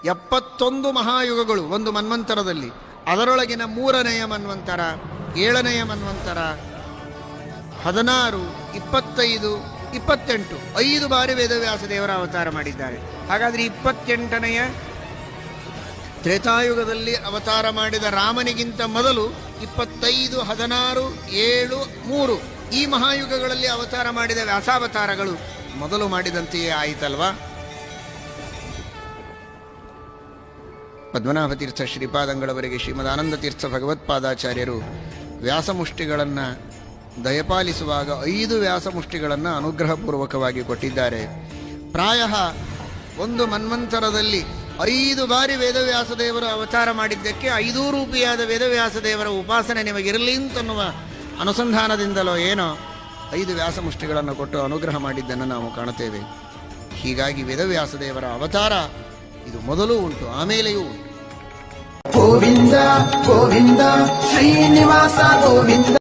71 ಮಹಾಯುಗಗಳು ಒಂದು ಮನ್ವಂತರದಲ್ಲಿ. ಅದರೊಳಗಿನ 3ನೆಯ ಮನ್ವಂತರ, 7ನೆಯ ಮನ್ವಂತರ, 16, 25, 28 5 ಬಾರಿ ವೇದವ್ಯಾಸ ದೇವರ ಅವತಾರ ಮಾಡಿದ್ದಾರೆ. ಹಾಗಾದರೆ 28ನೆಯ ತ್ರೇತಾಯುಗದಲ್ಲಿ ಅವತಾರ ಮಾಡಿದ ರಾಮನಿಗಿಂತ ಮೊದಲು 25, 16, 7, 3 ಈ ಮಹಾಯುಗಗಳಲ್ಲಿ ಅವತಾರ ಮಾಡಿದ ವ್ಯಾಸಾವತಾರಗಳು ಮೊದಲು ಮಾಡಿದಂತೆಯೇ ಆಯಿತಲ್ವಾ? ಪದ್ಮನಾಭ ತೀರ್ಥ ಶ್ರೀಪಾದಂಗಳವರಿಗೆ ಶ್ರೀಮದಾನಂದ ತೀರ್ಥ ಭಗವತ್ಪಾದಾಚಾರ್ಯರು ವ್ಯಾಸಮುಷ್ಟಿಗಳನ್ನು ದಯಪಾಲಿಸುವಾಗ 5 ವ್ಯಾಸಮುಷ್ಟಿಗಳನ್ನು ಅನುಗ್ರಹಪೂರ್ವಕವಾಗಿ ಕೊಟ್ಟಿದ್ದಾರೆ. ಪ್ರಾಯ ಒಂದು ಮನ್ವಂತರದಲ್ಲಿ 5 ಬಾರಿ ವೇದವ್ಯಾಸದೇವರು ಅವತಾರ ಮಾಡಿದ್ದಕ್ಕೆ 5 ರೂಪಿಯಾದ ವೇದವ್ಯಾಸದೇವರ ಉಪಾಸನೆ ನಿಮಗಿರಲಿ ಅಂತನ್ನುವ ಅನುಸಂಧಾನದಿಂದಲೋ ಏನೋ 5 ವ್ಯಾಸಮುಷ್ಟಿಗಳನ್ನು ಕೊಟ್ಟು ಅನುಗ್ರಹ ಮಾಡಿದ್ದನ್ನು ನಾವು ಕಾಣುತ್ತೇವೆ. ಹೀಗಾಗಿ ವೇದವ್ಯಾಸದೇವರ ಅವತಾರ ಇದು ಮೊದಲು ಉಂಟು, ಆಮೇಲೆಯೂ ಉಂಟು. ಗೋವಿಂದ ಗೋವಿಂದ ಶ್ರೀನಿವಾಸ ಗೋವಿಂದ.